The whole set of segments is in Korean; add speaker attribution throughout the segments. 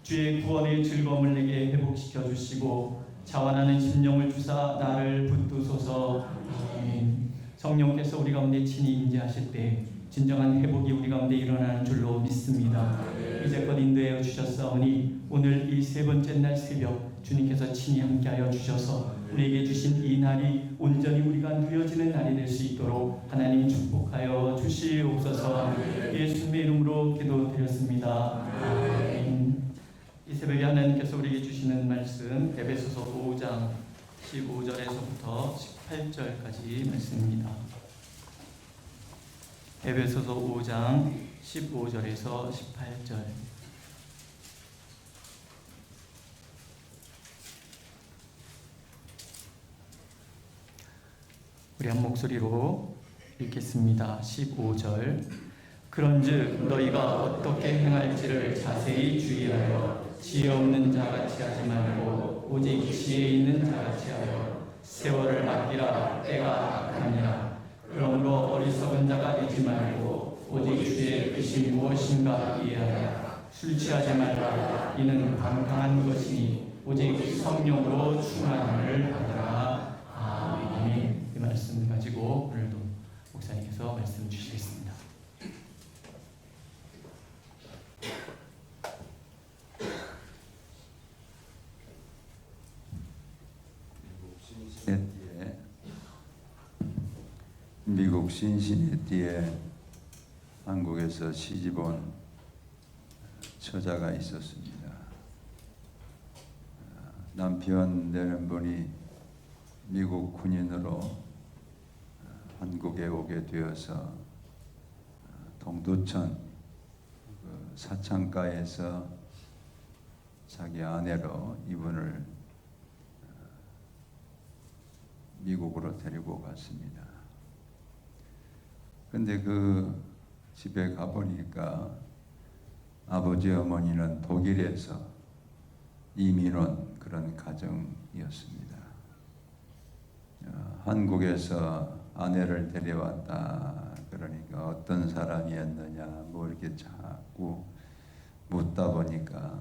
Speaker 1: 주의 구원의 즐거움을 내게 회복시켜 주시고 자원하는 심령을 주사 나를 붙드소서. 아멘. 성령께서 우리 가운데 친히 임재하실 때 진정한 회복이 우리 가운데 일어나는 줄로 믿습니다. 이제껏 인도하여 주셨사오니 오늘 이 세 번째 날 새벽 주님께서 친히 함께하여 주셔서 우리에게 주신 이 날이 온전히 우리가 누려지는 날이 될 수 있도록 하나님 축복하여 주시옵소서. 예수님의 이름으로 기도드렸습니다. 아멘. 이 새벽에 하나님께서 우리에게 주시는 말씀 에베소서 5장 15절에서부터 18절까지 말씀입니다. 에베소서 5장 15절에서 18절. 우리 한 목소리로 읽겠습니다. 15절. 그런즉 너희가 어떻게 행할지를 자세히 주의하여 지혜 없는 자같이 하지 말고 오직 지혜 있는 자같이 하여 세월을 아끼라. 때가 악하니라. 그러므로 어리석은 자가 되지 말고 오직 주의 뜻이 무엇인가 이해하라. 술 취하지 말라. 이는 강강한 것이니 오직 성령으로 충만함을 받으라. 아멘. 이 말씀 가지고 오늘도 목사님께서 말씀 주시겠습니다.
Speaker 2: 미국 신시내티에 한국에서 시집온 처자가 있었습니다. 남편 되는 분이 미국 군인으로 한국에 오게 되어서 동두천 사창가에서 자기 아내로 이분을 미국으로 데리고 갔습니다. 근데 그 집에 가보니까 아버지 어머니는 독일에서 이민 온 그런 가정이었습니다. 한국에서 아내를 데려왔다 그러니까 어떤 사람이었느냐 뭐 이렇게 자꾸 묻다 보니까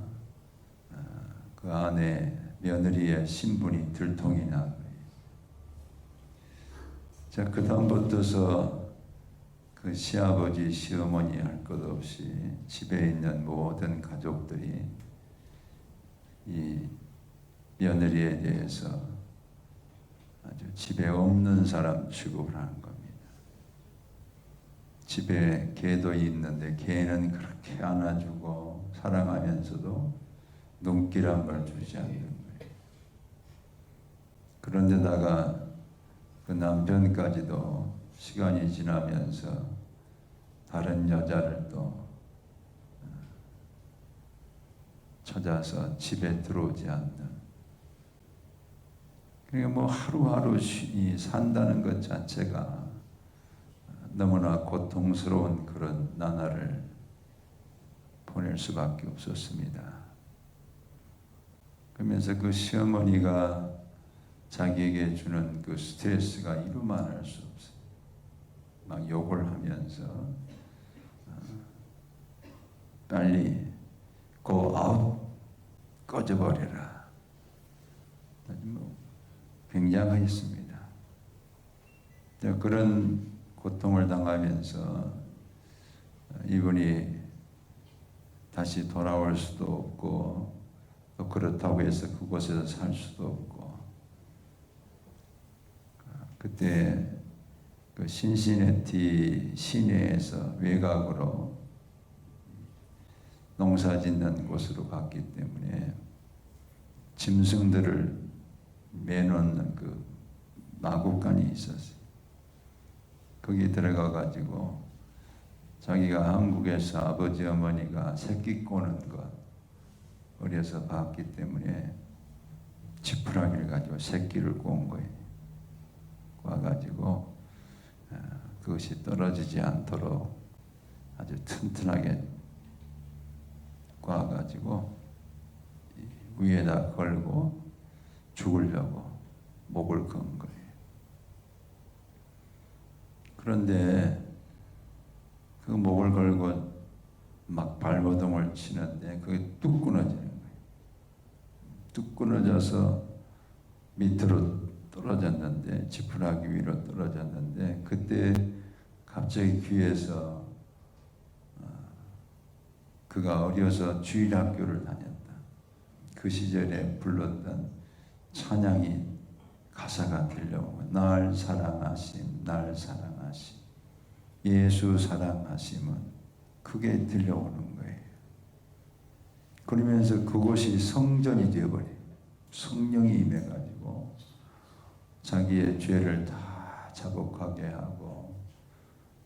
Speaker 2: 그 아내 며느리의 신분이 들통이 난 거예요. 자, 그 다음부터서 그 시아버지, 시어머니 할 것 없이 집에 있는 모든 가족들이 이 며느리에 대해서 아주 집에 없는 사람 취급을 하는 겁니다. 집에 개도 있는데 개는 그렇게 안아주고 사랑하면서도 눈길 한 번 주지 않는 거예요. 그런데다가 그 남편까지도 시간이 지나면서 다른 여자를 또 찾아서 집에 들어오지 않는. 그러니까 뭐 하루하루 산다는 것 자체가 너무나 고통스러운 그런 나날을 보낼 수밖에 없었습니다. 그러면서 그 시어머니가 자기에게 주는 그 스트레스가 이루만할 수 없어요. 막 욕을 하면서 빨리 go out, 꺼져버려라. 뭐 굉장했습니다. 그런 고통을 당하면서 이분이 다시 돌아올 수도 없고 또 그렇다고 해서 그곳에서 살 수도 없고 그때 그 신시내티 시내에서 외곽으로 농사 짓는 곳으로 갔기 때문에 짐승들을 매놓는 그 마구간이 있었어요. 거기 들어가 가지고 자기가 한국에서 아버지 어머니가 새끼 꼬는 것 어려서 봤기 때문에 지푸라기를 가지고 새끼를 꼰 거예요. 와가지고 그것이 떨어지지 않도록 아주 튼튼하게 꽈가지고 위에다 걸고 죽으려고 목을 건 거예요. 그런데 그 목을 걸고 막 발버둥을 치는데 그게 뚝 끊어지는 거예요. 뚝 끊어져서 밑으로 떨어졌는데, 지푸라기 위로 떨어졌는데, 그때 갑자기 귀에서 그가 어려서 주일학교를 다녔다. 그 시절에 불렀던 찬양이 가사가 들려오고, 날 사랑하심, 날 사랑하심, 예수 사랑하심은 그게 들려오는 거예요. 그러면서 그곳이 성전이 되어버려요. 성령이 임해가지고 자기의 죄를 다 자복하게 하고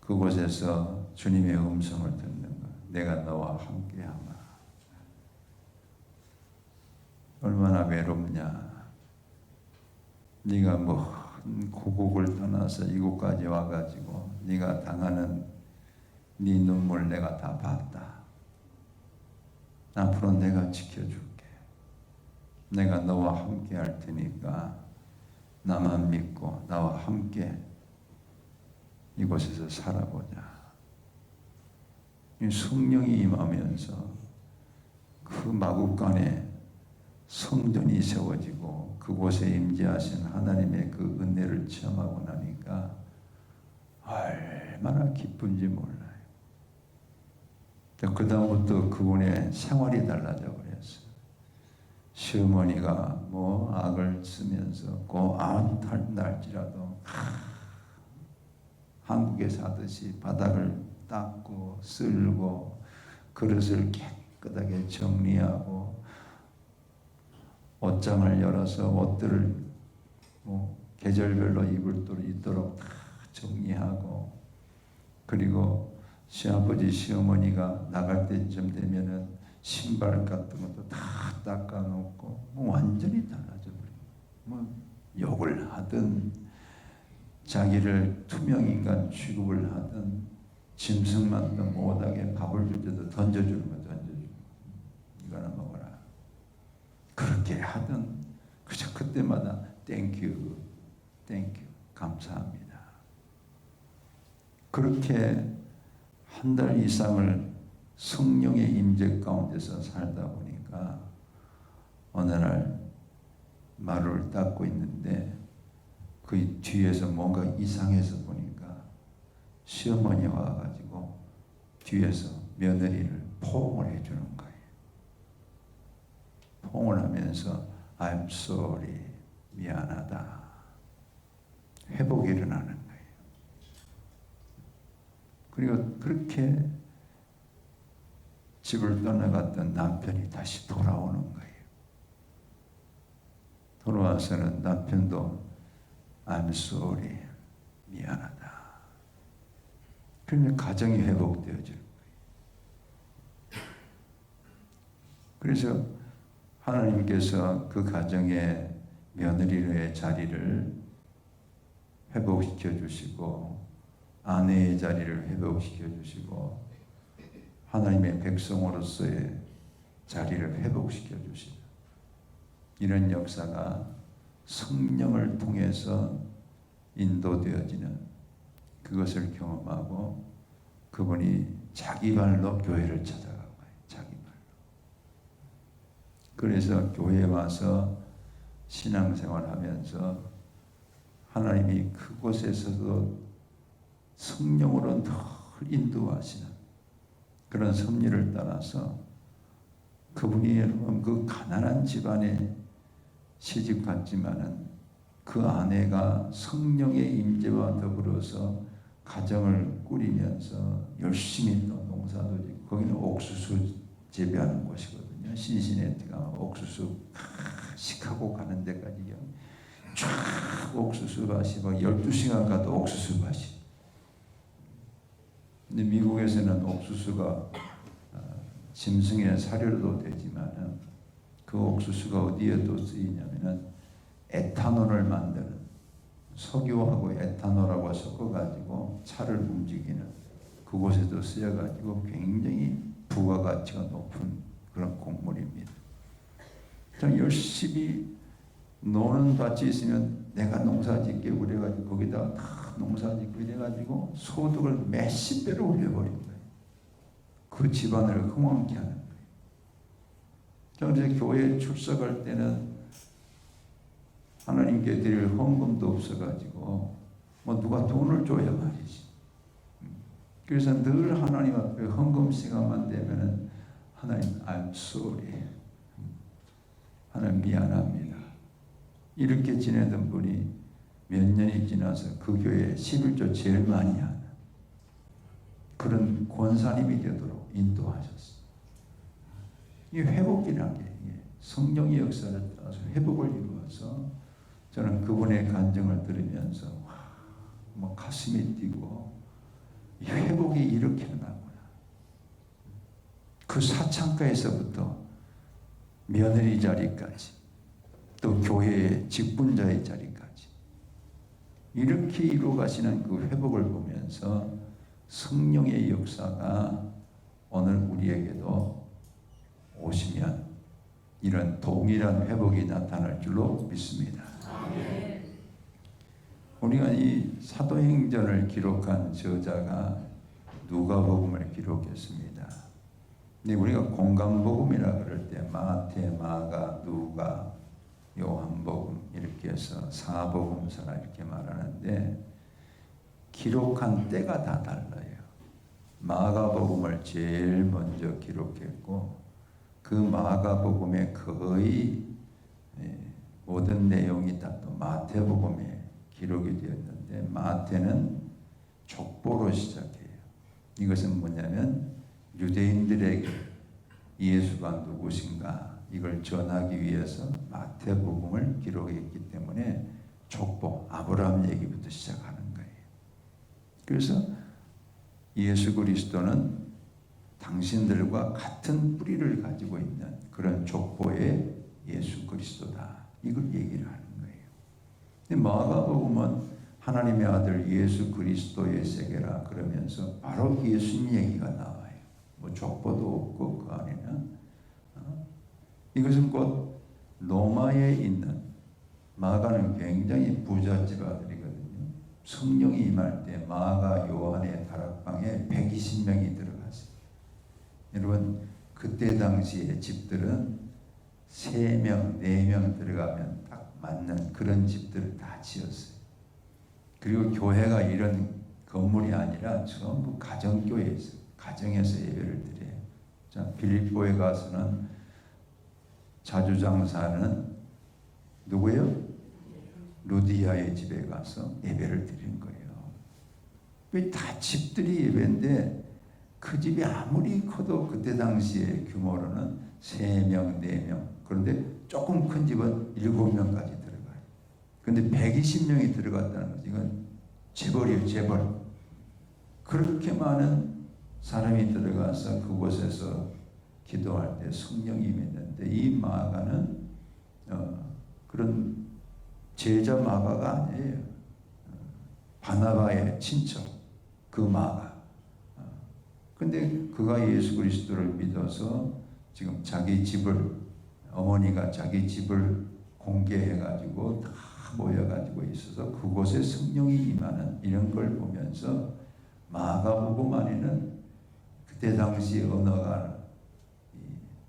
Speaker 2: 그곳에서 주님의 음성을 듣는 것. 내가 너와 함께하마. 얼마나 외롭냐. 네가 먼 고국을 떠나서 이곳까지 와가지고 네가 당하는 네 눈물 내가 다 봤다. 앞으로 내가 지켜줄게. 내가 너와 함께 할 테니까 나만 믿고 나와 함께 이곳에서 살아보자. 이 성령이 임하면서 그 마국간에 성전이 세워지고 그곳에 임재하신 하나님의 그 은혜를 체험하고 나니까 얼마나 기쁜지 몰라요. 그 다음부터 그분의 생활이 달라져 버렸어요. 시어머니가 뭐 악을 쓰면서 고안 날지라도 한국에서 하듯이 바닥을 닦고 쓸고 그릇을 깨끗하게 정리하고 옷장을 열어서 옷들을 뭐 계절별로 입을 수 있도록 다 정리하고, 그리고 시아버지 시어머니가 나갈 때쯤 되면은 신발 같은 것도 다 닦아놓고 뭐 완전히 달라져 버려요. 뭐 욕을 하든 자기를 투명인간 취급을 하든 짐승만도 못하게 밥을 줄 때도 던져주는 거 던져주고 이거나 먹어라. 그렇게 하든 그저 그때마다 땡큐 감사합니다. 그렇게 한 달 이상을 성령의 임재 가운데서 살다 보니까 어느 날 마루를 닦고 있는데 그 뒤에서 뭔가 이상해서 보니까 시어머니 와가지고 뒤에서 며느리를 포옹을 해주는 거예요. 포옹을 하면서 I'm sorry, 미안하다. 회복이 일어나는 거예요. 그리고 그렇게 집을 떠나갔던 남편이 다시 돌아오는 거예요. 돌아와서는 남편도 I'm sorry, 미안하다. 그러면 가정이 회복되어지는 거예요. 그래서 하나님께서 그 가정의 며느리의 자리를 회복시켜 주시고 아내의 자리를 회복시켜 주시고 하나님의 백성으로서의 자리를 회복시켜 주시다. 이런 역사가 성령을 통해서 인도되어지는 그것을 경험하고 그분이 자기 발로 교회를 찾아간 거예요. 자기 발로. 그래서 교회에 와서 신앙생활하면서 하나님이 그곳에서도 성령으로 늘 인도하시는 그런 섭리를 따라서 그분이 여러분 그 가난한 집안에 시집 갔지만은 그 아내가 성령의 임재와 더불어서 가정을 꾸리면서 열심히 또 농사도 짓고 거기는 옥수수 재배하는 곳이거든요. 신시내티가 옥수수 시카고 가는 데까지요. 쫙 옥수수 밭이 막 12시간 가도 옥수수 밭이. 근데 미국에서는 옥수수가 짐승의 사료도 되지만은 그 옥수수가 어디에 또 쓰이냐면은 에탄올을 만드는 석유하고 에탄올하고 섞어가지고 차를 움직이는 그곳에도 쓰여가지고 굉장히 부가가치가 높은 그런 곡물입니다. 참 열심히 노는 밭이 있으면 내가 농사짓게 그래가지고 거기다가 다 농사짓고 이래가지고 소득을 몇십 배로 올려버린 거예요. 그 집안을 흥왕케 하는 거예요. 그래서 교회에 출석할 때는 하나님께 드릴 헌금도 없어가지고 뭐 누가 돈을 줘야 말이지. 그래서 늘 하나님 앞에 헌금 시간만 되면은 하나님 I'm sorry. 하나님 미안합니다. 이렇게 지내던 분이 몇 년이 지나서 그 교회에 11조 제일 많이 하는 그런 권사님이 되도록 인도하셨어요. 이 회복이라는 게 성령의 역사를 따라서 회복을 이루어서 저는 그분의 간증을 들으면서 뭐 가슴이 뛰고 이 회복이 이렇게 나구나. 그 사창가에서부터 며느리 자리까지 또 교회의 직분자의 자리까지 이렇게 이루어 가시는 그 회복을 보면서 성령의 역사가 오늘 우리에게도 오시면 이런 동일한 회복이 나타날 줄로 믿습니다. 우리가 이 사도행전을 기록한 저자가 누가복음을 기록했습니다. 근데 우리가 공간복음이라 그럴 때 마태, 마가, 누가, 요한복음 이렇게 해서 사복음서라 이렇게 말하는데 기록한 때가 다 달라요. 마가복음을 제일 먼저 기록했고 그 마가복음의 거의 모든 내용이 다 또 마태복음에 기록이 되었는데 마태는 족보로 시작해요. 이것은 뭐냐면 유대인들에게 예수가 누구신가 이걸 전하기 위해서 마태복음을 기록했기 때문에 족보, 아브라함 얘기부터 시작하는 거예요. 그래서 예수 그리스도는 당신들과 같은 뿌리를 가지고 있는 그런 족보의 예수 그리스도다. 이걸 얘기를 하는 거예요. 근데 마가복음은 하나님의 아들 예수 그리스도의 세계라 그러면서 바로 예수님 얘기가 나와요. 뭐 족보도 없고 그 안에는 이것은 곧 로마에 있는 마가는 굉장히 부잣집 아들이거든요. 성령이 임할 때 마가 요한의 다락방에 120명이 들어갔어요. 여러분 그때 당시의 집들은 3명, 4명 들어가면 딱 맞는 그런 집들을 다 지었어요. 그리고 교회가 이런 건물이 아니라 전부 가정교회에서 가정에서 예배를 드려요. 자, 빌립보에 가서는 자주장사는 누구예요? 루디아의 집에 가서 예배를 드리는 거예요. 왜 다 집들이 예배인데 그 집이 아무리 커도 그때 당시의 규모로는 3명, 4명 그런데 조금 큰 집은 7명까지 들어가요. 그런데 120명이 들어갔다는 거죠. 이건 재벌이에요, 재벌. 그렇게 많은 사람이 들어가서 그곳에서 기도할 때 성령이 임했는데 이 마가는 그런 제자 마가가 아니에요. 바나바의 친척 그 마가. 근데 그가 예수 그리스도를 믿어서 지금 자기 집을 어머니가 자기 집을 공개해가지고 다 모여가지고 있어서 그곳에 성령이 임하는 이런 걸 보면서 마가복음 안에는 그때 당시 언어가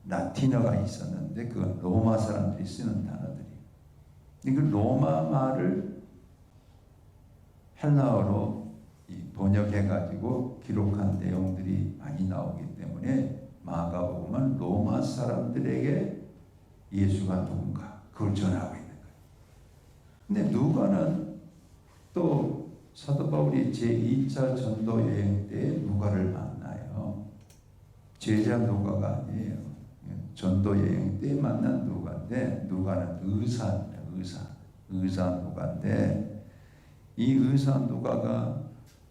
Speaker 2: 라틴어가 있었는데 그건 로마 사람들이 쓰는 단어들이. 그 로마 말을 헬라어로 번역해가지고 기록한 내용들이 많이 나오기 때문에 마가복음은 로마 사람들에게 예수가 누군가 그걸 전하고 있는 거예요. 근데 누가는 또 사도 바울이 제2차 전도 여행 때 누가를 만나요. 제자 누가가 아니에요. 전도 여행 때 만난 누가인데 누가는 의사입니다. 의사 누가인데 이 의사 누가가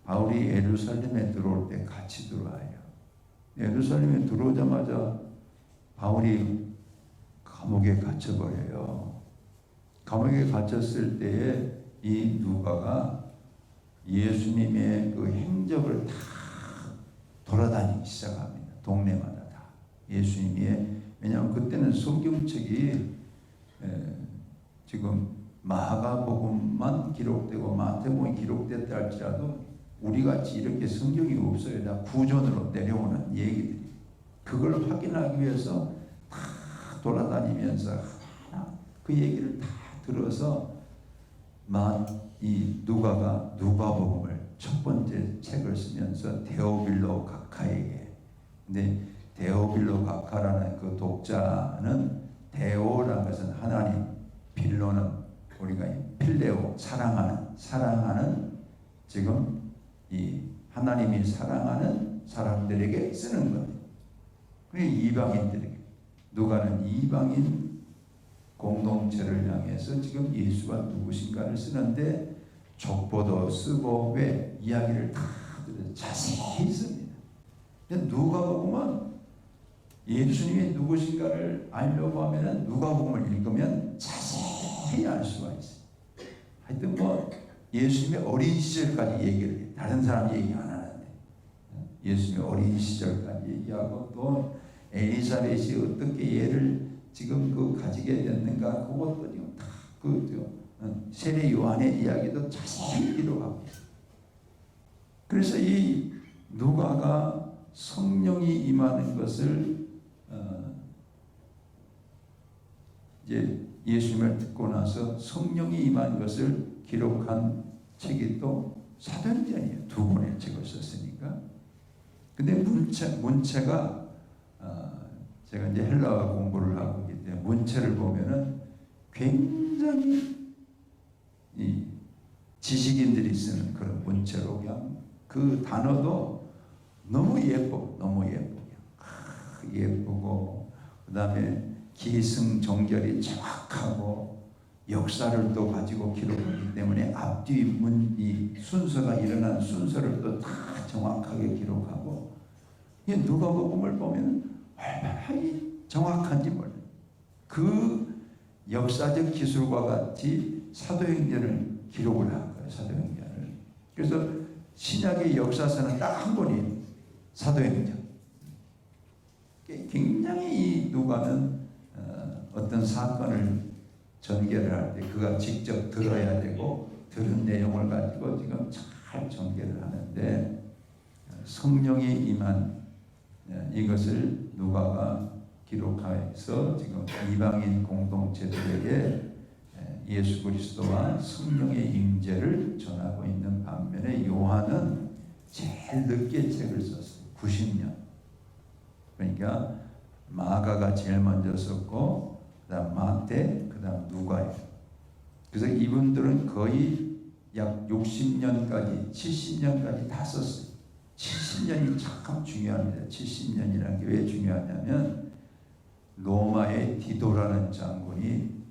Speaker 2: 바울이 예루살렘에 들어올 때 같이 들어와요. 예루살렘에 들어오자마자 바울이 감옥에 갇혀버려요. 감옥에 갇혔을 때에 이 누가가 예수님의 그 행적을 다 돌아다니기 시작합니다. 동네마다 다. 예수님의, 왜냐하면 그때는 성경책이 지금 마가복음만 기록되고 마태복음이 기록됐다 할지라도 우리같이 이렇게 성경이 없어요. 다 구전으로 내려오는 얘기들이. 그걸 확인하기 위해서 다 돌아다니면서 그 얘기를 다 들어서 이 누가가 누가복음을 첫 번째 책을 쓰면서 데오빌로 각하에게, 근데 데오빌로 각하라는 그 독자는, 데오라는 것은 하나님, 빌로는 우리가 필레오, 사랑하는 지금 이 하나님이 사랑하는 사람들에게 쓰는 거예요. 그게 이방인들에게. 누가는 이방인 공동체를 향해서 지금 예수가 누구신가를 쓰는데 족보도 쓰고, 왜 이야기를 다 자세히 씁니다. 누가복음은 예수님이 누구신가를 알려고 하면은 누가복음을 읽으면 자세히 알 수가 있어요. 하여튼 예수님의 어린 시절까지 얘기를 해요. 다른 사람 얘기 안 하는데 예수님의 어린 시절까지 얘기하고, 또 엘리사벳이 어떻게 얘를 지금 가지게 됐는가, 그것도 지금 다 세례 요한의 이야기도 자세히 기록하고 있어요. 그래서 이 누가가 성령이 임하는 것을 이제 예수님을 듣고 나서 성령이 임한 것을 기록한 책이 또 사도행전이에요. 2권의 책을 썼으니까. 근데 문체가 제가 이제 헬라어 공부를 하고 있기 때문에 문체를 보면은 굉장히 이 지식인들이 쓰는 그런 문체로, 그냥 그 단어도 너무 예쁘고 그 다음에 기승전결이 정확하고 역사를 또 가지고 기록하기 때문에 앞뒤 이 순서가 일어난 순서를 또 다 정확하게 기록하고, 이게 누가복음을 보면 얼마나 정확한지 몰라요. 그 역사적 기술과 같이 사도행전을 기록을 한 거예요. 사도행전을. 그래서 신약의 역사서는 딱 한 권이에요. 사도행전. 굉장히 이 누가는 어떤 사건을 전개를 할 때 그가 직접 들어야 되고, 들은 내용을 가지고 지금 잘 전개를 하는데, 성령이 임한 이것을 누가가 기록해서 지금 이방인 공동체들에게 예수 그리스도와 성령의 임재를 전하고 있는 반면에, 요한은 제일 늦게 책을 썼어요. 90년. 그러니까 마가가 제일 먼저 썼고, 그 다음 마태, 그 다음 누가예요. 그래서 이분들은 거의 약 60년까지 70년까지 다 썼어요. 70년이 참 중요합니다. 70년이라는 게 왜 중요하냐면, 로마의 디도라는 장군이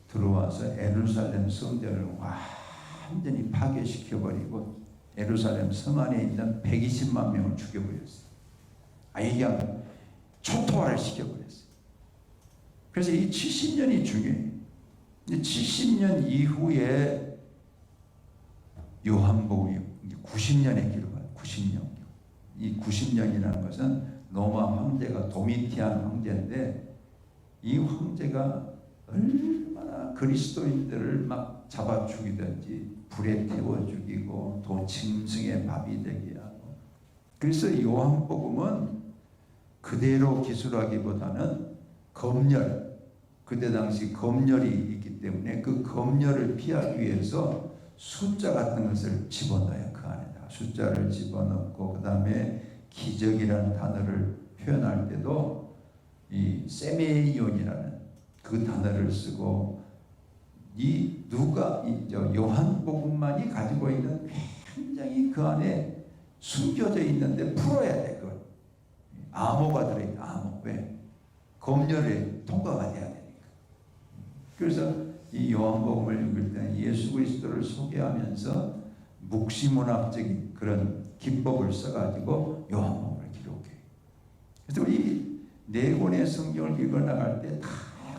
Speaker 2: 들어와서 에루살렘 성전을 완전히 파괴시켜버리고 에루살렘 성 안에 있는 120만 명을 죽여버렸어요. 그냥 초토화를 시켜버렸어요. 그래서 이 70년이 중요해요. 70년 이후에 요한복음이 90년에 기록해요. 90년. 이 90년이라는 것은 로마 황제가 도미티안 황제인데, 이 황제가 얼마나 그리스도인들을 막 잡아 죽이든지 불에 태워 죽이고 또 짐승의 밥이 되게 하고. 그래서 요한복음은 그대로 기술하기보다는 검열, 그때 당시 검열이 있기 때문에 그 검열을 피하기 위해서 숫자 같은 것을 집어넣어요. 그 안에다 숫자를 집어넣고, 그 다음에 기적이라는 단어를 표현할 때도 이 세메이온이라는 그 단어를 쓰고, 이 요한복음만이 가지고 있는 굉장히 그 안에 숨겨져 있는데 풀어야 돼. 그걸 암호가 들어있다. 암호. 왜? 검열에 통과가 돼야 되니까. 그래서 이 요한복음을 읽을 때 예수 그리스도를 소개하면서 묵시문학적인 그런 기법을 써가지고 요한복음을 기록해. 그래서 우리 네 권의 성경을 읽어나갈 때 다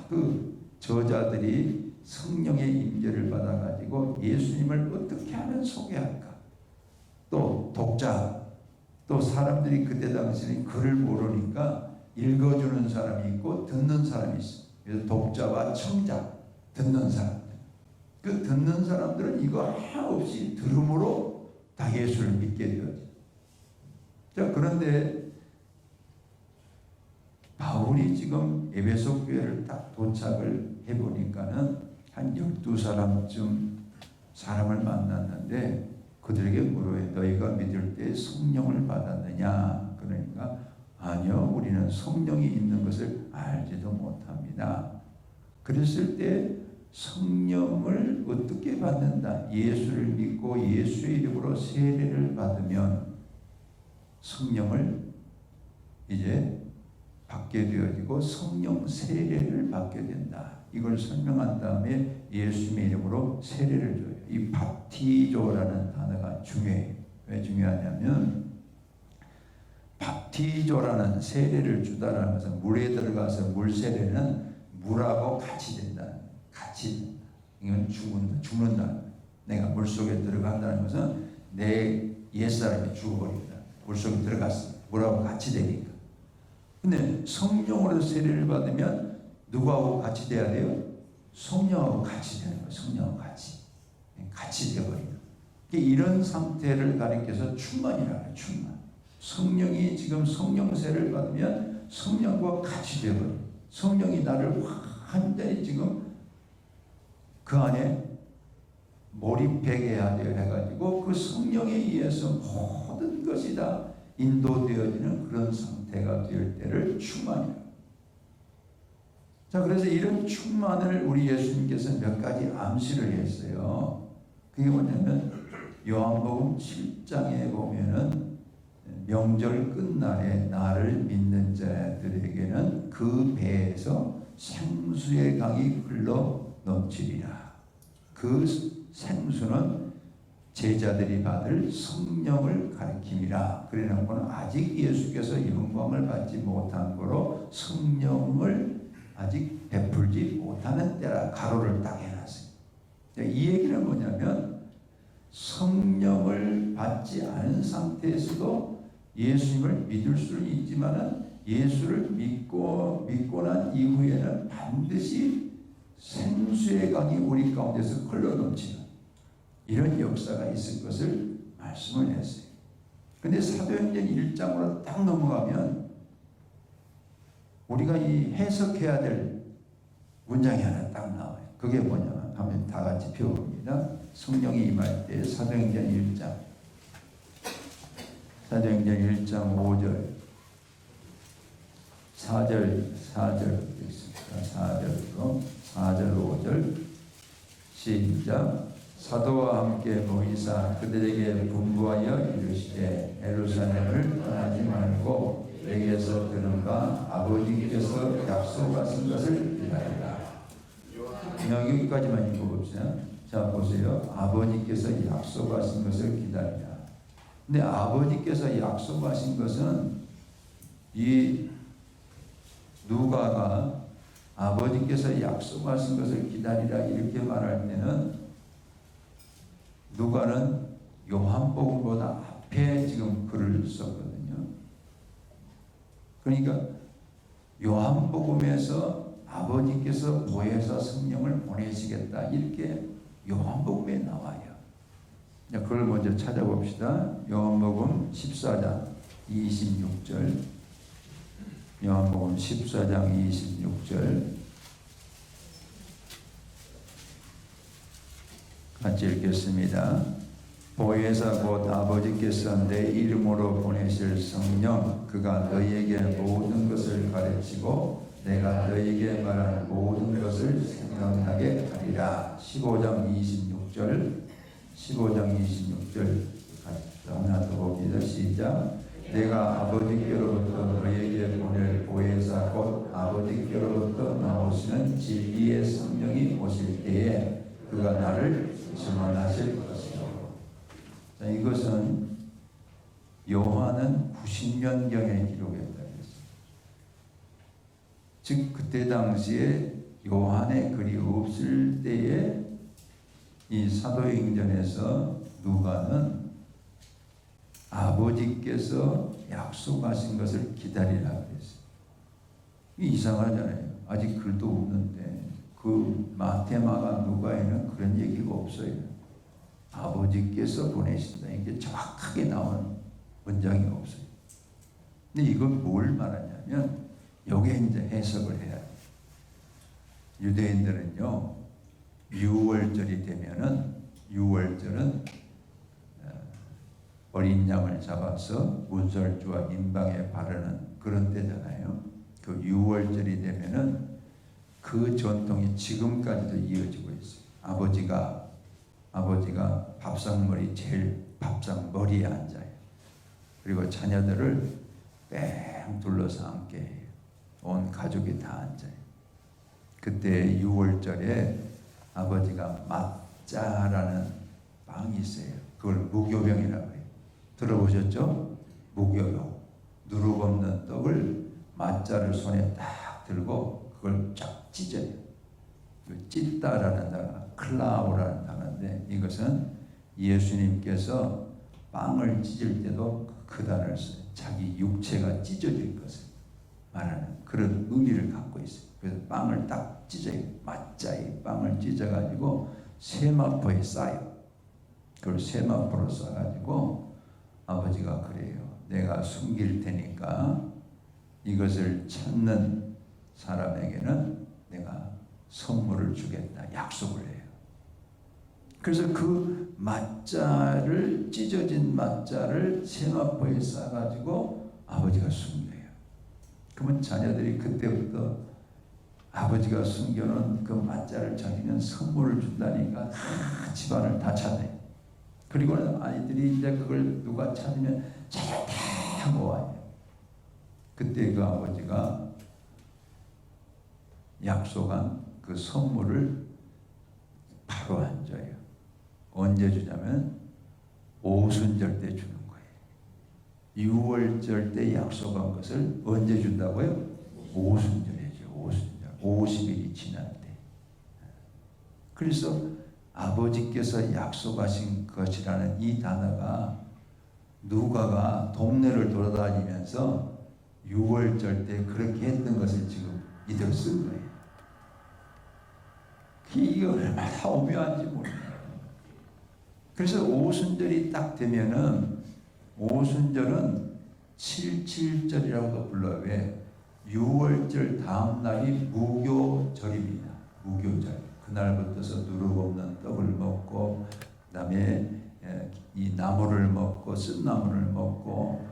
Speaker 2: 그 저자들이 성령의 임재를 받아가지고 예수님을 어떻게 하면 소개할까? 또 독자, 또 사람들이 그때 당시에 글을 모르니까 읽어주는 사람이 있고 듣는 사람이 있어요. 그래서 독자와 청자, 듣는 사람들. 그 듣는 사람들은 이거 하나 없이 들음으로 다 예수를 믿게 되어져. 자, 그런데 바울이 지금 에베소 교회를 딱 도착을 해보니까는 한 12사람쯤 사람을 만났는데 그들에게 물어요. 너희가 믿을 때 성령을 받았느냐? 그러니까 아니요, 우리는 성령이 있는 것을 알지도 못합니다. 그랬을 때 성령을 어떻게 받는다? 예수를 믿고 예수의 이름으로 세례를 받으면 성령을 이제 받게 되어지고 성령 세례를 받게 된다. 이걸 설명한 다음에 예수님의 이름으로 세례를 줘요. 이 밥티조라는 단어가 중요해요. 왜 중요하냐면 밥티조라는 세례를 주다라는 것은 물에 들어가서 물 세례는 물하고 같이 된다. 같이 이건 죽는다. 내가 물속에 들어간다는 것은 내 옛사람이 죽어버린다. 물속에 들어갔어. 물하고 같이 되니까. 근데 성령으로 세례를 받으면 누구하고 같이 돼야 돼요? 성령하고 같이 되는 거예요. 성령하고 같이 되어버린다. 이런 상태를 가리켜서 충만이라고 해요. 충만. 성령이 지금 성령세를 받으면 성령과 같이 되어버려요. 성령이 나를 완전히 지금 그 안에 몰입하게 해가지고 그 성령에 의해서 모든 것이 다 인도되어지는 그런 상태가 될 때를 충만이라고. 자, 그래서 이런 충만을 우리 예수님께서 몇 가지 암시를 했어요. 그게 뭐냐면 요한복음 7장에 보면은 명절 끝날에 나를 믿는 자들에게는 그 배에서 생수의 강이 흘러 넘치리라. 그 생수는 제자들이 받을 성령을 가리킴이라. 그래놓고는 아직 예수께서 영광을 받지 못한 거로 성령을 아직 베풀지 못하는 때라 가로를 딱 해놨어요. 이 얘기는 뭐냐면 성령을 받지 않은 상태에서도 예수님을 믿을 수는 있지만은 예수를 믿고 난 이후에는 반드시 생수의 강이 우리 가운데서 흘러넘치는 이런 역사가 있을 것을 말씀을 했어요. 근데 사도행전 1장으로 딱 넘어가면 우리가 이 해석해야 될 문장이 하나 딱 나와요. 그게 뭐냐면 한번 다 같이 펴봅니다. 성령이 임할 때 사도행전 1장. 사도행전 1장 5절 4절 있습니다. 4절 5절 시작. 사도와 함께 모이사 그들에게 분부하여 이르시되 예루살렘을 떠나지 말고 내게서 들은 바 아버지께서 약속하신 것을 기다리라. 여기까지만 읽어봅시다. 자, 보세요. 아버지께서 약속하신 것을 기다리라. 근데 아버지께서 약속하신 것은 이 누가가 아버지께서 약속하신 것을 기다리라 이렇게 말할 때는 누가는 요한복음보다 앞에 지금 글을 썼거든요. 그러니까 요한복음에서 아버지께서 보혜사 성령을 보내시겠다 이렇게 요한복음에 나와요. 그걸 먼저 찾아봅시다. 요한복음 14장 26절 요한복음 14장 26절 같이 읽겠습니다. 보혜사 곧 아버지께서 내 이름으로 보내실 성령 그가 너희에게 모든 것을 가르치고 내가 너희에게 말한 모든 것을 생각나게 하리라. 15장 26절 하나 더 봅니다. 시작. 내가 아버지께로부터 너희에게 보낼 보혜사 곧 아버지께로부터 나오시는 진리의 성령이 오실 때에 그가 나를 증언하실 것이요. 자, 이것은 요한은 90년경에 기록했다 그랬어요. 즉 그때 당시에 요한의 글이 없을 때에 이 사도행전에서 누가는 아버지께서 약속하신 것을 기다리라 그랬어요. 이상하잖아요. 아직 글도 없는데 그 마태, 마가, 누가에는 그런 얘기가 없어요. 아버지께서 보내신다. 이게 정확하게 나온 문장이 없어요. 근데 이건 뭘 말하냐면 여기에 이제 해석을 해야 돼요. 유대인들은요 유월절이 되면은, 유월절은 어린 양을 잡아서 문설주와 임방에 바르는 그런 때잖아요. 그 유월절이 되면은 그 전통이 지금까지도 이어지고 있어요. 아버지가 밥상머리 제일 밥상머리에 앉아요. 그리고 자녀들을 뺑 둘러서 앉게 해요. 온 가족이 다 앉아요. 그때 유월절에 아버지가 맞자라는 빵이 있어요. 그걸 무교병이라고 해요. 들어보셨죠? 무교병. 누룩 없는 떡을 맞자를 손에 딱 들고 그걸 쫙 찢어요. 찢다라는 단어가 클라우라는 단어인데, 이것은 예수님께서 빵을 찢을 때도 그 단어를 써요. 자기 육체가 찢어질 것을 말하는 그런 의미를 갖고 있어요. 그래서 빵을 딱 찢어요. 맞자에 빵을 찢어가지고 세마포에 싸요. 그걸 세마포로 싸가지고 아버지가 그래요. 내가 숨길 테니까 이것을 찾는 사람에게는 내가 선물을 주겠다 약속을 해요. 그래서 그 맞자를, 찢어진 맞자를 세마포에 싸가지고 아버지가 숨겨요. 그러면 자녀들이 그때부터 아버지가 숨겨놓은 그 맞자를 찾으면 선물을 준다니까 집안을 다 찾아요. 그리고는 아이들이 이제 그걸 누가 찾으면 찾았다 모아요. 그때 그 아버지가 약속한 그 선물을 바로 안 줘요. 언제 주냐면 오순절 때 주는 거예요. 6월절 때 약속한 것을 언제 준다고요? 오순절이죠. 오순절. 50일이 지날 때. 그래서 아버지께서 약속하신 것이라는 이 단어가 누가가 동네를 돌아다니면서 6월절 때 그렇게 했던 것을 지금 이대로 쓴 거예요. 이게 얼마나 오묘한지 몰라요. 그래서 오순절이 딱 되면은, 오순절은 77절이라고도 불러요. 왜? 6월절 다음 날이 무교절입니다. 무교절. 그날부터서 누룩 없는 떡을 먹고, 그 다음에 이 나무를 먹고 쓴나무를 먹고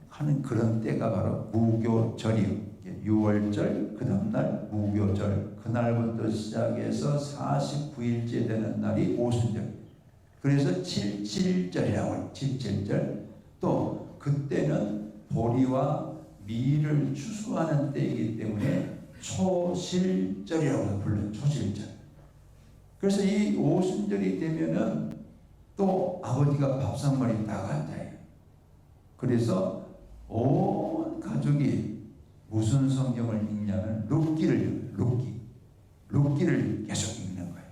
Speaker 2: 하는 그런 때가 바로 무교절이에요. 6월절 그 다음날 무교절, 그날부터 시작해서 49일째 되는 날이 오순절. 그래서 77절이라고 해요. 77절. 또 그때는 보리와 밀을 추수하는 때이기 때문에 초실절이라고 불러요. 초실절. 그래서 이 오순절이 되면은 또 아버지가 밥상머리 딱 앉아요. 그래서 온 가족이 무슨 성경을 읽냐면 룻기를 계속 읽는 거예요.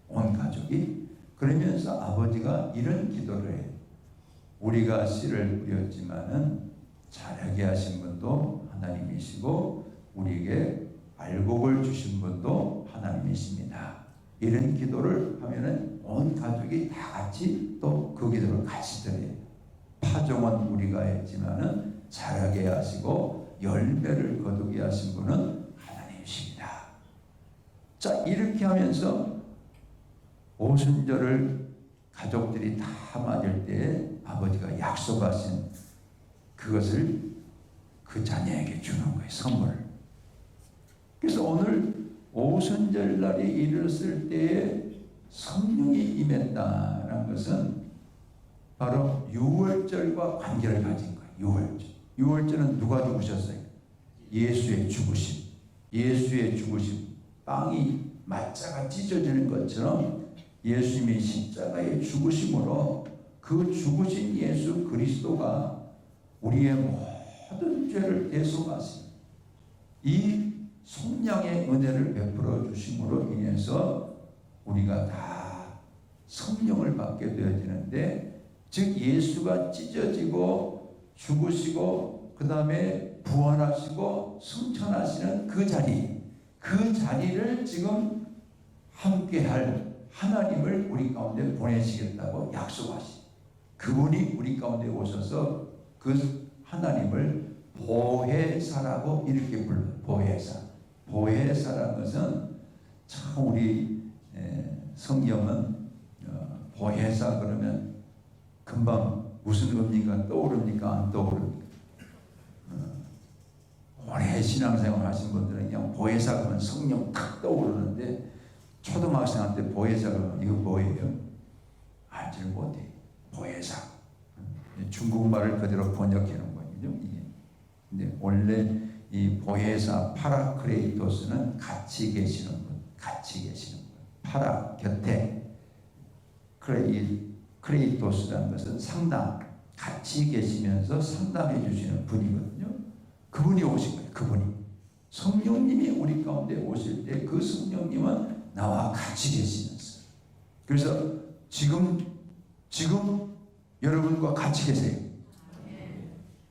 Speaker 2: 온 가족이. 그러면서 아버지가 이런 기도를 해요. 우리가 씨를 뿌렸지만은 자라게 하신 분도 하나님이시고 우리에게 알곡을 주신 분도 하나님이십니다. 이런 기도를 하면은 온 가족이 다 같이 또 그 기도를 같이 드려요. 파종은 우리가 했지만은 자라게 하시고 열매를 거두게 하신 분은 하나님이십니다. 자, 이렇게 하면서 오순절을 가족들이 다 맞을 때 아버지가 약속하신 그것을 그 자녀에게 주는 거예요. 선물을. 그래서 오늘 오순절 날이 이르렀을 때에 성령이 임했다는 것은 바로 유월절과 관계를 가진 거예요. 유월절. 유월절은 누가 죽으셨어요? 예수의 죽으심. 예수의 죽으심. 빵이 맞자가 찢어지는 것처럼 예수님의 십자가의 죽으심으로 그 죽으신 예수 그리스도가 우리의 모든 죄를 대속하신 이 성령의 은혜를 베풀어 주심으로 인해서 우리가 다 성령을 받게 되어지는데, 즉 예수가 찢어지고 죽으시고 그 다음에 부활하시고 승천하시는 그 자리를 지금 함께할 하나님을 우리 가운데 보내시겠다고 약속하시. 그분이 우리 가운데 오셔서 그 하나님을 보혜사라고 이렇게 불러요. 보혜사. 보혜사라는 것은 참 우리 성경은 보혜사 그러면 금방 무슨 의미가 떠오릅니까? 안 떠오릅니까? 오래 신앙생활 하신 분들은 그냥 보혜사 그러면 성령 탁 떠오르는데 초등학생한테 보혜사 그러면 이거 뭐예요? 알지를 못해. 보혜사. 중국말을 그대로 번역해 놓은 거거든요. 이게. 근데 원래 이 보혜사 파라크레이토스는 같이 계시는 분, 같이 계시는 분. 파라 곁에 크레이토스라는 것은 상담, 같이 계시면서 상담해 주시는 분이거든요. 그분이 오신 거예요. 그분이 성령님이 우리 가운데 오실 때 그 성령님은 나와 같이 계시면서 그래서 지금 여러분과 같이 계세요.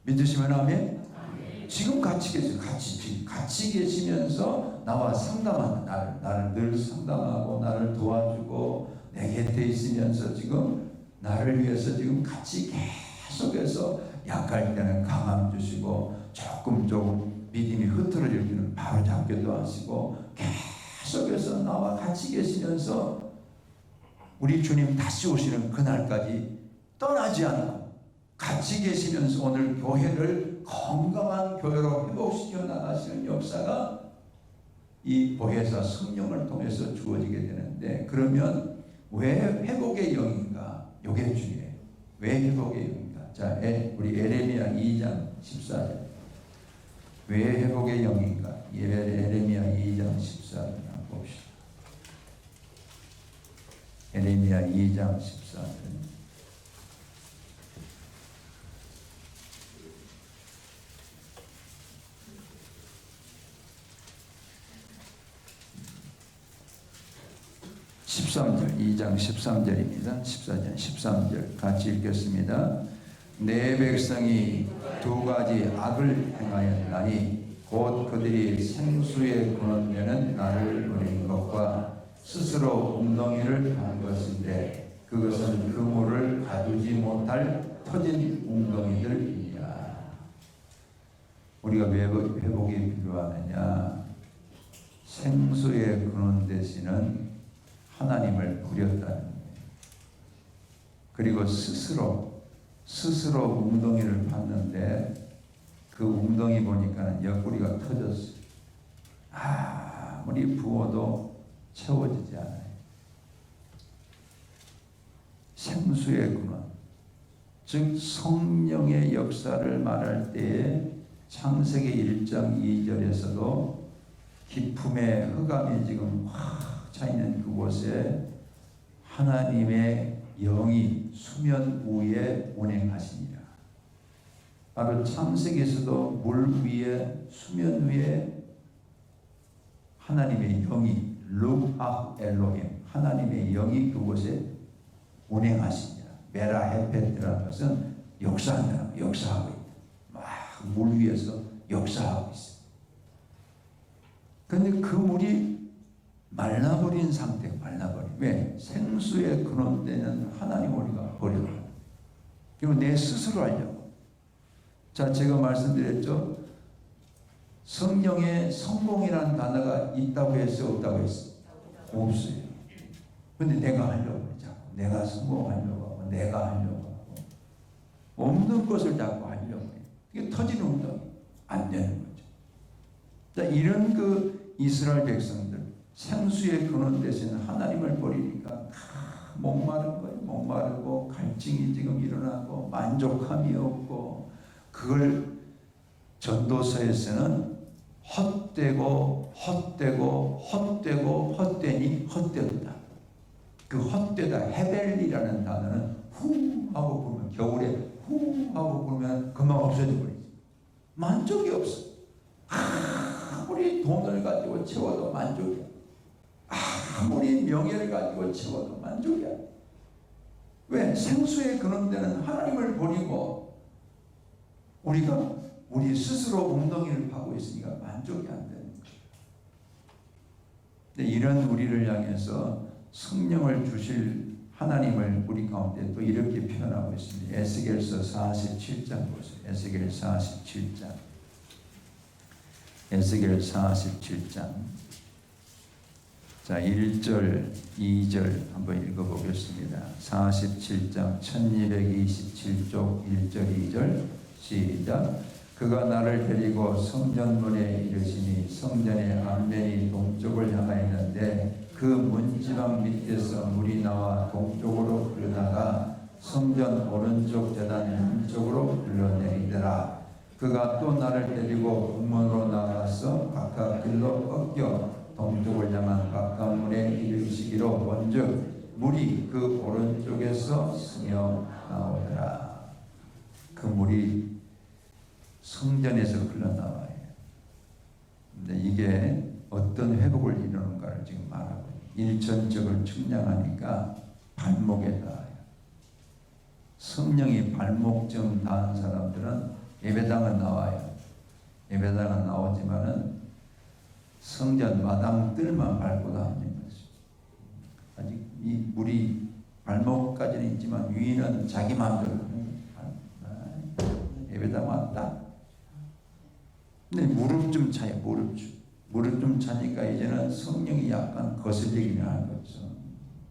Speaker 2: 믿으시면 아멘. 지금 같이 계세요. 같이 계시면서 나와 상담하는 나를 늘 상담하고 나를 도와주고 내 곁에 있으면서 지금 나를 위해서 지금 같이 계속해서 약할 때는 강함 주시고 조금 믿음이 흐트러질 때는 바로 잡기도 하시고 계속해서 나와 같이 계시면서 우리 주님 다시 오시는 그날까지 떠나지 않고 같이 계시면서 오늘 교회를 건강한 교회로 회복시켜 나가시는 역사가 이 보혜사 성령을 통해서 주어지게 되는데 그러면 왜 회복의 영인가? 요게 중요해요. 왜 회복의 영인가? 자, 우리 에레미야 2장 14절 왜 회복의 영인가? 에레미야 2장 14절 봅시다. 에레미야 2장 14절 13절 2장 13절입니다. 14절 13절 같이 읽겠습니다. 내 백성이 두 가지 악을 행하였나니 곧 그들이 생수에 근원되는 나를 버린 것과 스스로 웅덩이를 한 것인데 그것은 그물을 가두지 못할 터진 웅덩이들이니라. 우리가 왜 회복이 필요하느냐? 생수에 근원되시는 하나님을 버렸다는 거예요. 그리고 스스로 웅덩이를 봤는데 그 웅덩이 보니까 옆구리가 터졌어요. 아무리 부어도 채워지지 않아요. 생수의 근원, 즉 성령의 역사를 말할 때에 창세기 1장 2절에서도 기품의 흑암이 지금 확 차 있는 그곳에 하나님의 영이 수면 위에 운행하시니라. 바로 창세기에서도 물 위에 수면 위에 하나님의 영이 루아 엘로힘 하나님의 영이 그곳에 운행하시니라. 메라헤페트라는 것은 역사하고 있다. 막 물 위에서 역사하고 있어요. 그런데 그 물이 말라버린 상태, 말라버린. 왜? 생수에 근원되는 하나님 우리가 버려요. 그리고 내 스스로 하려고. 자, 제가 말씀드렸죠. 성령에 성공이라는 단어가 있다고 했어요, 없다고 했어요? 없어요. 근데 내가 하려고 자꾸 내가 성공하려고 하고 내가 하려고 하고 없는 것을 자꾸 하려고 해요. 이게 터지는 웅덩이 안 되는 거죠. 자, 이런 그 이스라엘 백성들 생수의 근원 되신 하나님을 버리니까 목마른 거예요. 목마르고 갈증이 지금 일어나고 만족함이 없고 그걸 전도서에서는 헛되고 헛되다. 그 헛되다 헤벨리라는 단어는 후 하고 부르면 겨울에 후 하고 부르면 금방 없어져 버리지. 만족이 없어. 아무리 돈을 가지고 채워도 만족이야. 아무리 명예를 가지고 채워도 만족이야. 왜? 생수에 근원되는 하나님을 버리고 우리 스스로 웅덩이를 파고 있으니까 만족이 안 되는 거예요. 근데 이런 우리를 향해서 성령을 주실 하나님을 우리 가운데 또 이렇게 표현하고 있습니다. 에스겔서 47장 보세요. 에스겔 47장. 에스겔 47장 자, 1절, 2절 한번 읽어보겠습니다. 47장 1227쪽 1절, 2절 시작. 그가 나를 데리고 성전문에 이르시니 성전의 앞면이 동쪽을 향하였는데 그 문지방 밑에서 물이 나와 동쪽으로 흘러나가 성전 오른쪽 제단 왼쪽으로 흘러내리더라. 그가 또 나를 데리고 북문으로 나가서 각각 길로 꺾여 동쪽을 향한 바깥문에 이르시기로 본즉 물이 그 오른쪽에서 스며 나오더라. 그 물이 성전에서 흘러나와요. 근데 이게 어떤 회복을 이루는가를 지금 말하고 일천적을 측량하니까 발목에 닿아요. 성령이 발목점 닿은 사람들은 예배당은 나와요. 예배당은 나오지만은 성전 마당 뜰만 밟고 나오는 거죠. 아직 이 물이 발목까지는 있지만 위는 자기 마음대로 예배당 왔다. 근데 무릎 좀 차요. 무릎 좀 차니까 이제는 성령이 약간 거슬리긴 하는 거죠.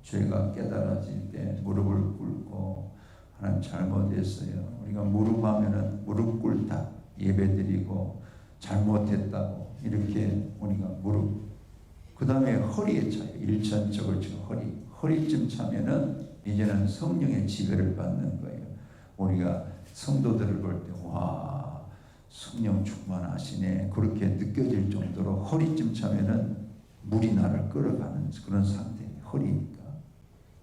Speaker 2: 죄가 깨달아질 때 무릎을 꿇고 하나님 잘못했어요. 우리가 무릎 하면은 무릎 꿇다 예배드리고 잘못했다고 이렇게 우리가 무릎. 그 다음에 허리에 차요. 일천적을 지금 허리쯤 차면은 이제는 성령의 지배를 받는 거예요. 우리가 성도들을 볼 때 와 성령 충만하시네 그렇게 느껴질 정도로 허리쯤 차면은 물이 나를 끌어가는 그런 상태예요. 허리니까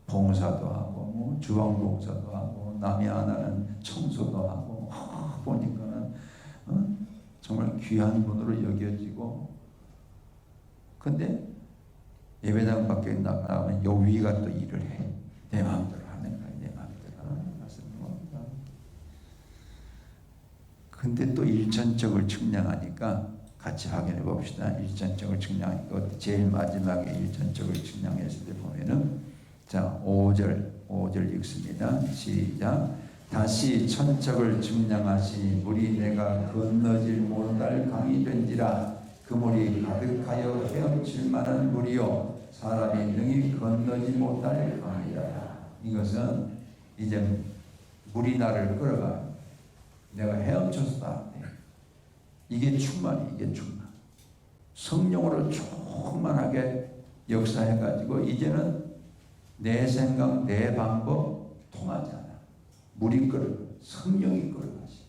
Speaker 2: 봉사도 하고 뭐 주방 봉사도 하고 남이 안 하는 청소도 하고 보니까는 정말 귀한 분으로 여겨지고. 근데 예배당 밖에 나가면 요 위가 또 일을 해. 내 마음대로 하는 거야. 내 마음대로. 근데 또 일천적을 측량하니까 같이 확인해 봅시다. 일천적을 측량하니까 제일 마지막에 일천적을 측량했을 때 보면은 자 5절 읽습니다. 시작. 다시 천적을 측량하시니 물이 내가 건너질 못할 강이 된지라 그 물이 가득하여 헤엄칠 만한 물이요 사람이 능히 건너지 못할 강이라. 이것은 이제 물이 나를 끌어가. 내가 헤엄쳐서도 안 돼. 이게 충만이 이게 충만. 성령으로 충만하게 역사해가지고 이제는 내 생각, 내 방법 통하지 않아. 물이 끌어가. 성령이 끌어가지.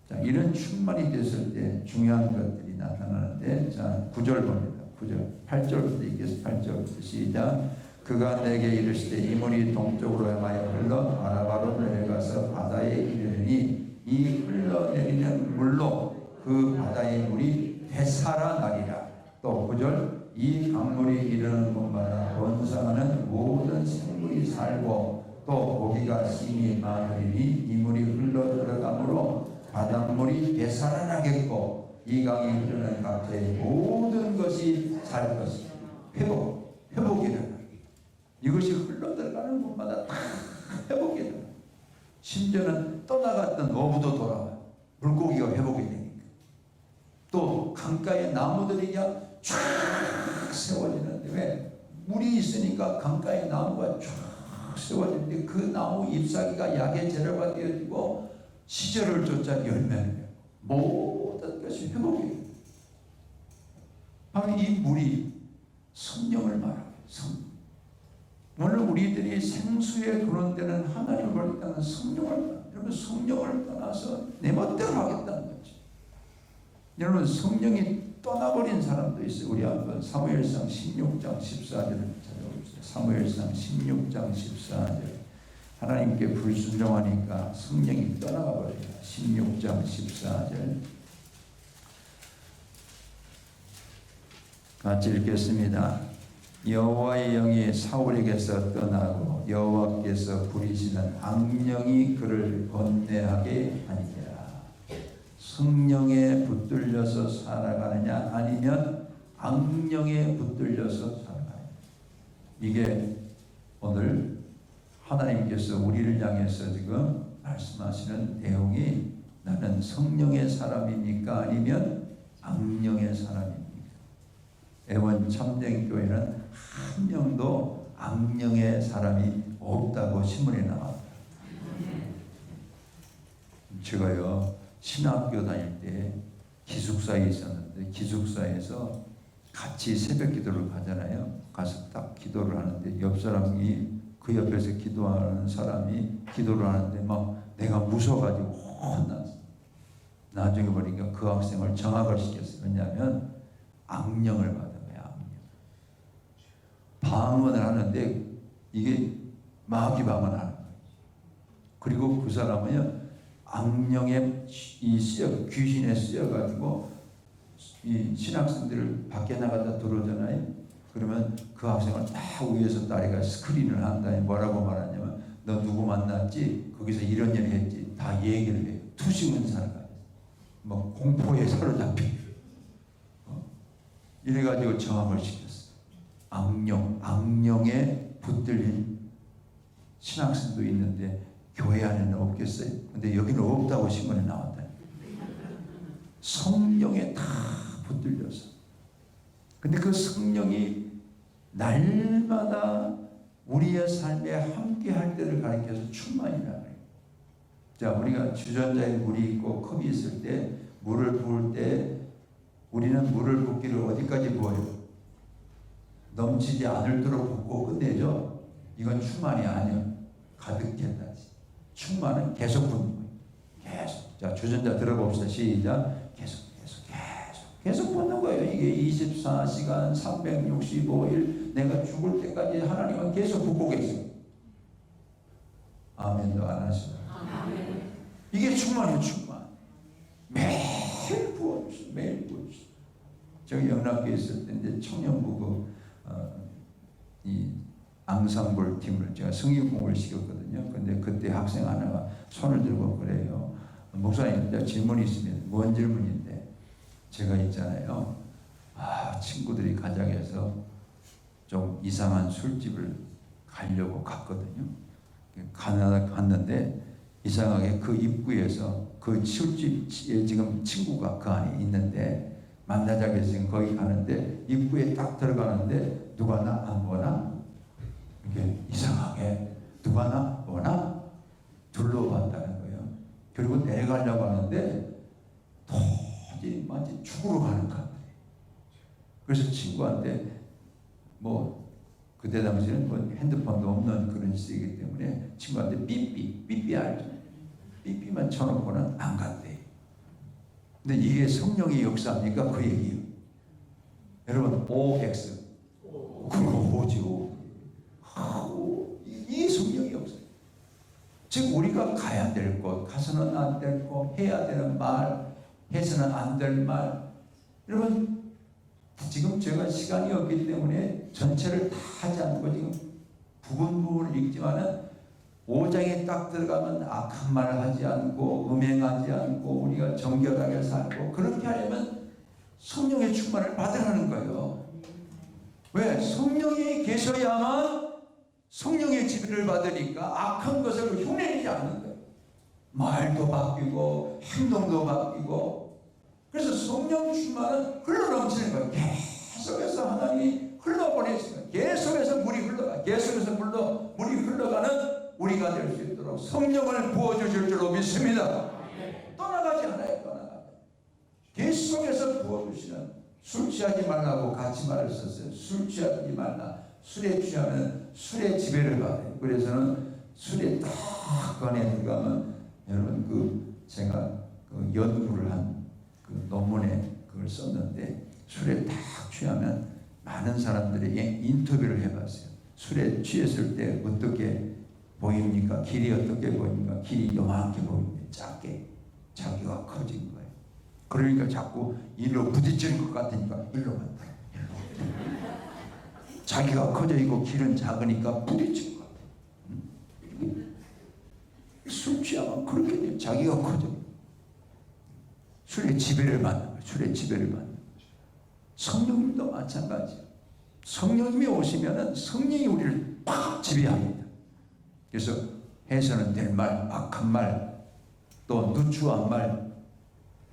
Speaker 2: 자, 이런 충만이 됐을 때 중요한 것들이 나타나는데 자, 9절 봅니다. 9절. 8절부터 읽겠습니다. 8절부터 시작. 그가 내게 이르시되 이 물이 동쪽으로 향하여 흘러 아라바로 내려가서 바다에 이르니 이 흘러내리는 물로 그 바다의 물이 되살아나리라. 또 9절. 이 강물이 이르는 곳마다 번성하는 모든 생물이 살고 또 고기가 심히 많으리니 이 물이 흘러 들어가므로 바닷물이 되살아나겠고 이 강이 흐르는 각지의 모든 것이 살 것이다. 회복이다. 이것이 흘러 들어가는 곳마다 다 회복이다. 심지어는 떠나갔던 어부도 돌아와. 물고기가 회복이 되니까. 또 강가에 나무들이 그냥 쫙 세워지는데 왜? 물이 있으니까 강가에 나무가 쫙 세워지는데 그 나무 잎사귀가 약의 재료가 되어지고 시절을 쫓아 열매를 내고 모든 것이 회복이에요. 바로 이 물이 성령을 말하고 성령. 오늘 우리들이 생수에 그런 데는 하나님을 볼 때는 여러분 성령을 떠나서 내 멋대로 하겠다는 거죠. 여러분 성령이 떠나버린 사람도 있어요. 우리 한번 사무엘상 16장 14절을 찾아봅시다. 사무엘상 16장 14절. 하나님께 불순종하니까 성령이 떠나가 버려요. 16장 14절. 같이 읽겠습니다. 여호와의 영이 사울에게서 떠나고 여호와께서 부리시는 악령이 그를 번뇌하게 하니라. 성령에 붙들려서 살아가느냐 아니면 악령에 붙들려서 살아가느냐. 이게 오늘 하나님께서 우리를 향해서 지금 말씀하시는 내용이 나는 성령의 사람입니까 아니면 악령의 사람입니까? 애원 참된 교회는 한 명도 악령의 사람이 없다고 신문에 나왔다. 제가요 신학교 다닐 때 기숙사에 있었는데 기숙사에서 같이 새벽 기도를 가잖아요. 가서 딱 기도를 하는데 옆 사람이 그 옆에서 기도하는 사람이 기도를 하는데 막 내가 무서워가지고 혼났어. 나중에 보니까 그 학생을 정학을 시켰어요. 왜냐하면 악령을 받은 거야. 악령. 방언을 하는데 이게 마귀 방언을 하는 거예요. 그리고 그 사람은요 악령에 귀신에 쓰여가지고 이 신학생들을 밖에 나가다 들어오잖아요. 그러면 그 학생을 딱 위에서 다리가 스크린을 한 다음에 뭐라고 말하냐면 너 누구 만났지? 거기서 이런 일 했지? 다 얘기를 해요. 투식은 살아가요. 뭐 공포에 사로잡히고 이래가지고 정함을 시켰어. 악령에 붙들린 신학생도 있는데 교회 안에는 없겠어요? 근데 여기는 없다고 신문에 나왔다. 성령에 다 붙들려서. 근데 그 성령이 날마다 우리의 삶에 함께 할 때를 가리켜서 충만이라고 해요. 자, 우리가 주전자에 물이 있고 컵이 있을 때 물을 부을 때 우리는 물을 붓기를 어디까지 부어요? 넘치지 않을도록 붓고 끝내죠. 이건 충만이 아니에요. 가득했다지. 충만은 계속 붓는 거예요. 계속. 자, 주전자 들어봅시다. 시작. 계속 붓는 거예요. 이게 24시간 365일 내가 죽을 때까지 하나님은 계속 붓고 계세요. 아멘도 안 하시고. 이게 충만이에요. 충만. 매일 부어주시고 매일 부어주시고. 저기 영락교에 있을 때 이제 청년부 이 앙상블 팀을 제가 성경공을 시켰거든요. 근데 그때 학생 하나가 손을 들고 그래요. 목사님, 질문이 있습니다. 뭔 질문인데? 제가 있잖아요. 친구들이 가장해서 좀 이상한 술집을 가려고 갔거든요. 갔는데 이상하게 그 입구에서 그 술집에 지금 친구가 그 안에 있는데 만나자고 해서 지금 거기 가는데 입구에 딱 들어가는데 누가 나 안 보나? 이렇게 이상하게 누가 나 보나? 둘러봤다는 거예요. 그리고 내가려고 하는데 도저히 마치 죽으러 가는 것 같아요. 그래서 친구한테 그때 당시에는 핸드폰도 없는 그런 시대이기 때문에 친구한테 삐삐 알죠? 삐삐만 쳐놓고는 안 간대. 근데 이게 성령의 역사입니까? 그 얘기예요. 여러분 OX 그거 오죠. 이 성령의 역사. 즉 우리가 가야 될 곳, 가서는 안 될 곳, 해야 되는 말, 해서는 안 될 말. 여러분 지금 제가 시간이 없기 때문에 전체를 다 하지 않고 지금 부분을 읽지만은 5장에 딱 들어가면 악한 말을 하지 않고 음행하지 않고 우리가 정결하게 살고 그렇게 하려면 성령의 충만을 받으라는 거예요. 왜? 성령이 계셔야만 성령의 지배를 받으니까 악한 것을 흉내내지 않는 거예요. 말도 바뀌고 행동도 바뀌고. 그래서 성령 충만은 흘러넘치는 거예요. 계속해서 하나님이 흘러보내시는 거예요. 계속해서 물이 흘러가. 계속해서 물이 흘러가는 우리가 될 수 있도록 성령을 부어주실 줄로 믿습니다. 떠나가지 않아요. 떠나가지. 계속해서 부어주시는. 술 취하지 말라고 같이 말을 썼어요. 술 취하지 말라. 술에 취하면 술의 지배를 받아요. 그래서는 술에 딱 그 안에 들어가면 여러분 제가 연구를 한 그 논문에 그걸 썼는데 술에 딱 취하면 많은 사람들에게 인터뷰를 해봤어요. 술에 취했을 때 어떻게 보입니까? 길이 어떻게 보입니까? 길이 요만하게 보이는데 작게 자기가 커진 거예요. 그러니까 자꾸 일로 부딪히는 것 같으니까 일로 간다. 자기가 커져 있고 길은 작으니까 부딪히는 것 같아요. 술 취하면 그렇게 돼요. 자기가 커져. 술의 지배를 받는 거예요. 술의 지배를 받는 거예요. 성령님도 마찬가지예요. 성령님이 오시면은 성령이 우리를 팍 지배합니다. 그래서 해서는 될 말, 악한 말, 또 누추한 말,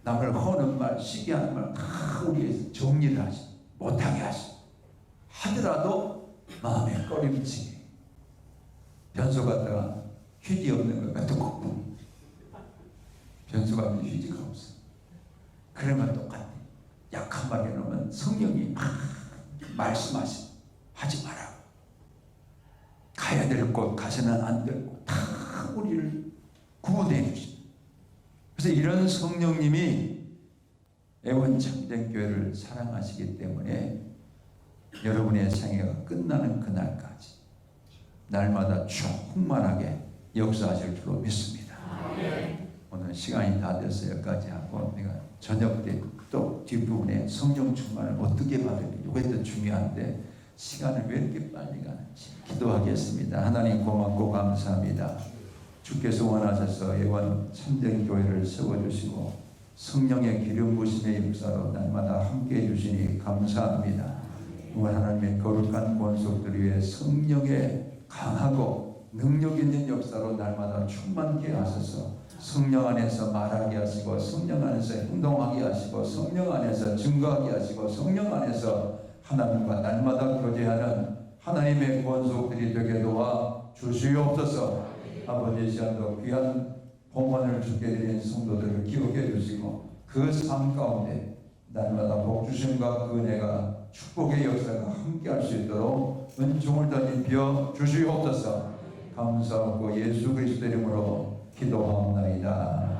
Speaker 2: 남을 허는 말, 시기하는 말 다 우리에서 정리를 하십니다. 못하게 하더라도 마음에 꺼림칙이 변소 갔다가 휴지 없는 것 같은 거. 변소가 없는 휴지가 없어. 그러면 똑같아. 약한 말에 놓으면 성령이 막 말씀하시 하지 마라. 가야 될 곳 가서는 안 되고 다 우리를 구원해 주시. 그래서 이런 성령님이 애원 참된교회를 사랑하시기 때문에 여러분의 생애가 끝나는 그날까지 날마다 충만하게 역사하실 줄로 믿습니다. 오늘 시간이 다 돼서 여기까지 하고 내가 저녁 때 또 뒷부분에 성령 충만을 어떻게 받을지 이것도 중요한데 시간을 왜 이렇게 빨리 가는지 기도하겠습니다. 하나님 고맙고 감사합니다. 주께서 원하셔서 예원 참된 교회를 세워주시고 성령의 기름 부심의 역사로 날마다 함께해 주시니 감사합니다. 하나님의 거룩한 권속들 위해 성령의 강하고 능력 있는 역사로 날마다 충만케 하셔서 성령 안에서 말하게 하시고 성령 안에서 행동하게 하시고 성령 안에서 증거하게 하시고 성령 안에서 하나님과 날마다 교제하는 하나님의 권속들이 되게 도와 주시옵소서. 아버지 시간도 귀한 봉헌을 주게 드린 성도들을 기억해 주시고 그 삶 가운데 날마다 복주심과 그 은혜가 축복의 역사가 함께할 수 있도록 은총을 더 입혀 주시옵소서. 감사하고 예수 그리스도 이름으로 기도하옵나이다.